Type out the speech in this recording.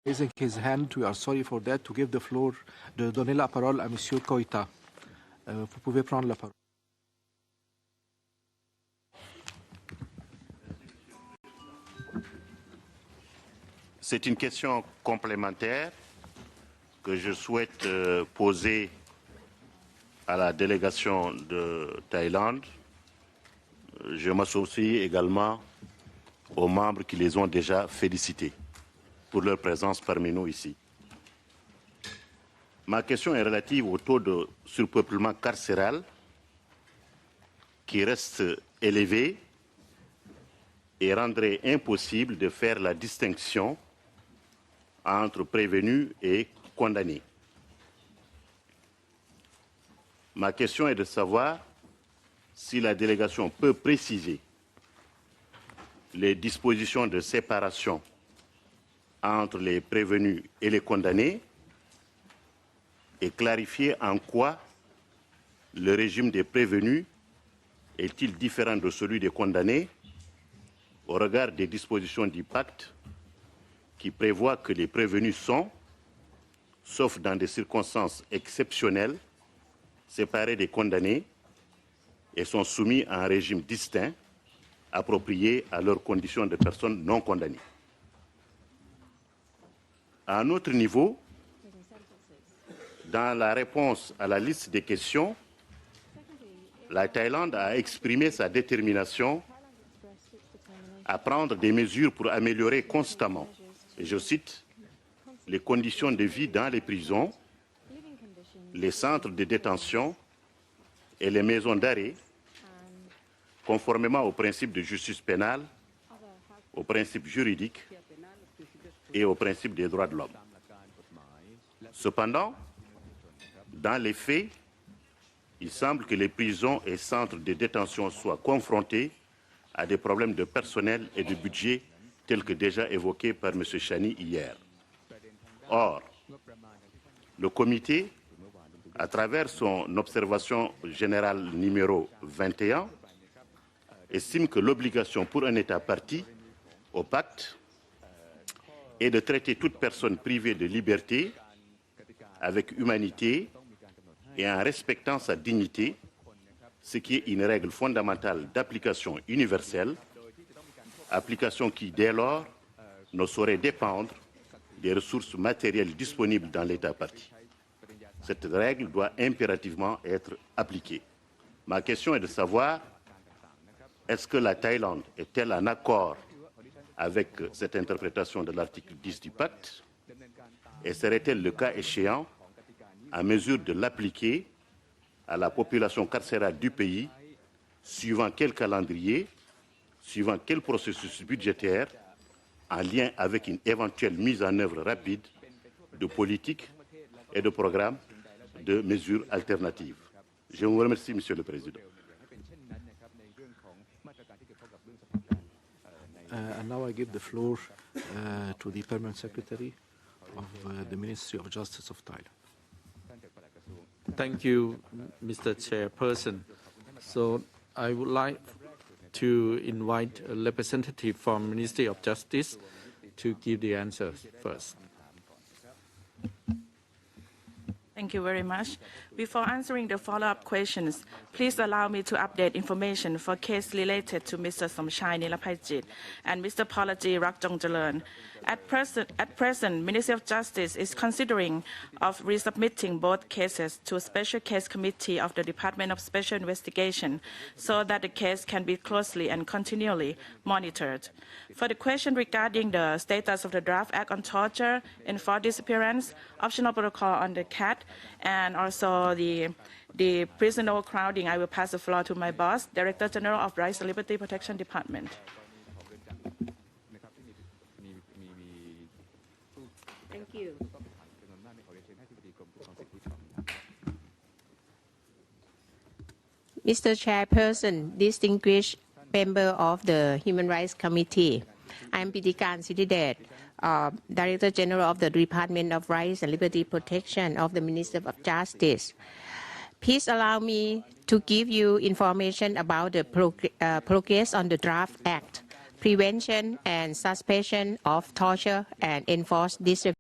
raising his hand. We are sorry for that. To give the floor, de donner la parole à Monsieur Koita. Vous pouvez prendre la parole. C'est une question complémentaire que je souhaite poser à la délégation de Thaïlande. Je m'associe également aux membres qui les ont déjà félicités pour leur présence parmi nous ici. Ma question est relative au taux de surpeuplement carcéral qui reste élevé et rendrait impossible de faire la distinction entre prévenus et condamnés. Ma question est de savoir si la délégation peut préciser les dispositions de séparation entre les prévenus et les condamnés et clarifier en quoi le régime des prévenus est-il différent de celui des condamnés au regard des dispositions du pacte qui prévoit que les prévenus sont, sauf dans des circonstances exceptionnelles, séparés des condamnés et sont soumis à un régime distinct approprié à leurs conditions de personnes non condamnées. À un autre niveau, dans la réponse à la liste des questions, la Thaïlande a exprimé sa détermination à prendre des mesures pour améliorer constamment, et je cite, les conditions de vie dans les prisons, les centres de détention et les maisons d'arrêt, conformément aux principes de justice pénale, aux principes juridiques et aux principes des droits de l'homme. Cependant, dans les faits, il semble que les prisons et centres de détention soient confrontés à des problèmes de personnel et de budget tels que déjà évoqués par M. Chani hier. Or, le comité, à travers son observation générale numéro 21, estime que l'obligation pour un État parti au pacte est de traiter toute personne privée de liberté avec humanité et en respectant sa dignité, ce qui est une règle fondamentale d'application universelle, application qui, dès lors, ne saurait dépendre des ressources matérielles disponibles dans l'État parti. Cette règle doit impérativement être appliquée. Ma question est de savoir, est-ce que la Thaïlande est-elle en accord avec cette interprétation de l'article 10 du pacte et serait-elle le cas échéant à mesure de l'appliquer à la population carcérale du pays, suivant quel calendrier, suivant quel processus budgétaire, en lien avec une éventuelle mise en œuvre rapide de politiques et de programmes de mesures alternatives. Je vous remercie, Monsieur le Président. And now I give the floor to the Permanent Secretary of the Ministry of Justice of Thailand. Thank you, Mr. Chairperson. So I would like to invite a representative from Ministry of Justice to give the answers first. Thank you very much. Before answering the follow-up questions, please allow me to update information for case related to Mr. Somchai Nilapayjit and Mr. Polaji Rakjongjalern. At present, Ministry of Justice is considering of resubmitting both cases to a special case committee of the Department of Special Investigation so that the case can be closely and continually monitored. For the question regarding the status of the draft act on torture, enforced disappearance, optional protocol on the CAT, and also the prison overcrowding, I will pass the floor to my boss, Director General of Rights and Liberty Protection Department. Thank you. Mr. Chairperson, distinguished member of the Human Rights Committee, I am Pitikan Sitidet, Director General of the Department of Rights and Liberty Protection of the Ministry of Justice. Please allow me to give you information about the progress on the draft act, prevention and suspension of torture and enforced disappearance.